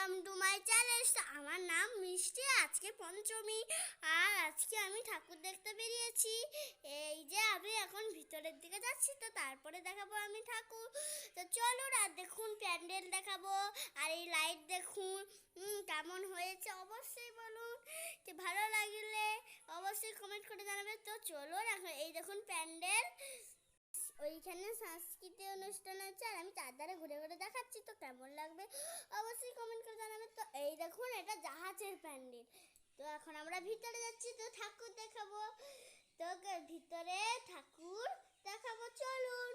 Welcome to my channel. আমার নাম মিষ্টি। আজকে পঞ্চমী আর আজকে আমি ঠাকুর দেখতে বেরিয়েছি। এই যে আমি এখন ভিতরের দিকে যাচ্ছি, তো তারপরে দেখাবো আমি ঠাকুর। তো চলুন আর দেখুন, প্যান্ডেল দেখাবো আর এই লাইট দেখুন কেমন হয়েছে অবশ্যই বলুন। যে ভালো লাগলে অবশ্যই কমেন্ট করে জানাবেন। তো চলুন এখন এই দেখুন প্যান্ডেল, ওইখানে সাংস্কৃতিক অনুষ্ঠান আছে আর আমি তার দ্বারা ঘুরে ঘুরে দেখাচ্ছি। তো কেমন লাগবে অবশ্যই কমেন্ট করে জানাবেন। তো এই দেখুন এটা জাহাজের প্যান্ডেল। তো এখন আমরা ভিতরে যাচ্ছি, তো ঠাকুর দেখাবো। তো ভিতরে ঠাকুর দেখাবো, চলুন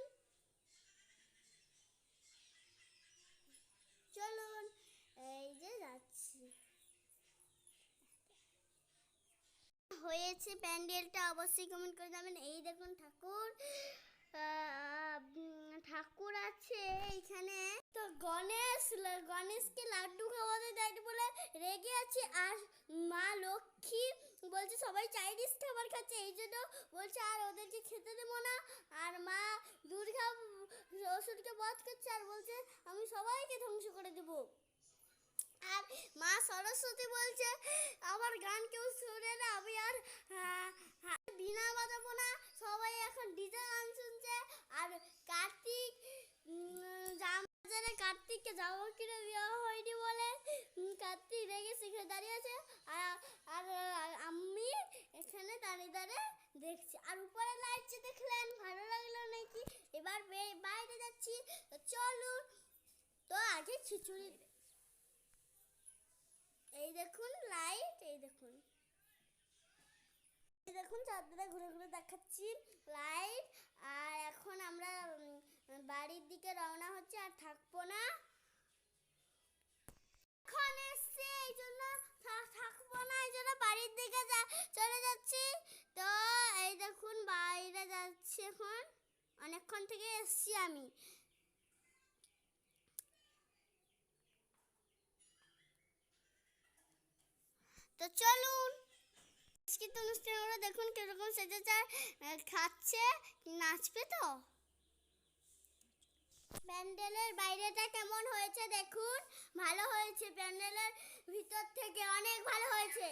চলুন। এই যে যাচ্ছি, হয়েছে প্যান্ডেলটা অবশ্যই কমেন্ট করে যাবেন। এই দেখুন ঠাকুর ঠাকুর আছে এইখানে। তো গণেশকে লাড্ডু খাওয়াতে দেয়নি বলে রেগে আছে, আর মা লক্ষ্মী বলছে সবাই চাইনিজ খাবার খাচ্ছে, এই জন্য বলছে আর ওদেরকে খেতে দেবো না। আর মা দুর্গা অসুরকে বধ করছে আর বলছে আমি সবাইকে ধ্বংস করে দেবো। আর মা সরস্বতী বলছে আমার গান কেউ শুনে না, আমি আর বিনা বাজাবো না, সবাই এখন ডিজে গান শুনছে। আর কার্তিককে জামা কিনে দেওয়া হয়নি বলে কার্তিক রেগে সেখানে দাঁড়িয়ে আছে, আর আমি এখানে দাঁড়িয়ে দাঁড়িয়ে দেখছি। আর উপরে লাইট দেখলেন, ভালো লাগলো নাকি? এবার বাইরে যাচ্ছি, তো চলুন। তো আগে খিচুড়ি, এই দেখুন লাইট, এই দেখুন চারদিকে ঘুরে ঘুরে দেখাচ্ছি লাইট। আর এখন আমরা বাড়ির দিকে রওনা হচ্ছে, আর থাকবো না, এখন এসছি এই জন্য থাকবো না, এই জন্য বাড়ির দিকে চলে যাচ্ছি। তো এই দেখুন বাইরে যাচ্ছি, এখন অনেকক্ষণ থেকে এসছি আমি। তো চলুন সাংস্কৃতিক অনুষ্ঠান ওরা দেখুন কিরকম সেজেছে, খাচ্ছে, নাচবে। তো প্যান্ডেলের বাইরেটা কেমন হয়েছে দেখুন, ভালো হয়েছে, প্যান্ডেলের ভিতর থেকে অনেক ভালো হয়েছে।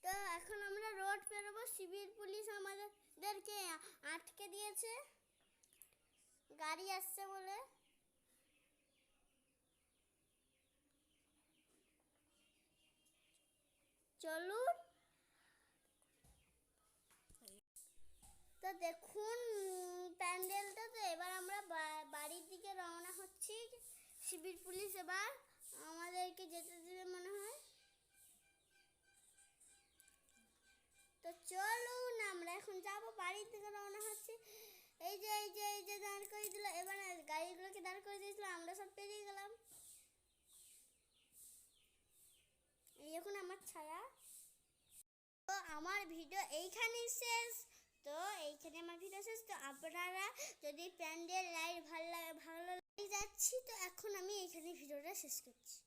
তো এখন আমরা রোড পেরোবো, সিভিল পুলিশ আমাদেরকে আটকে দিয়েছে গাড়ি আসছে বলে। চলুন। তো দেখুন প্যান্ডেলটা। তো এবার আমরা বাড়ির দিকে রওনা হচ্ছি। সিভিল পুলিশ এবার আমাদেরকে যেতে দিবে মনে হয়। তো চলুন আমরা এখন যাবো, বাড়ির দিকে রওনা হচ্ছি। এই যে দাঁড় করে দিল, এবার গাড়িগুলোকে দাঁড় করে দিয়েছিল, আমরা সব পেরিয়ে গেলাম। এই এখন আমার ছায়া। তো আমার ভিডিও এইখানেই শেষ। তো এইখানে আমার ভিডিও শেষ। তো আপনারা যদি প্যান্ডেল লাইট ভালো লাগে যাচ্ছি, তো এখন আমি এইখানে ভিডিওটা শেষ করছি।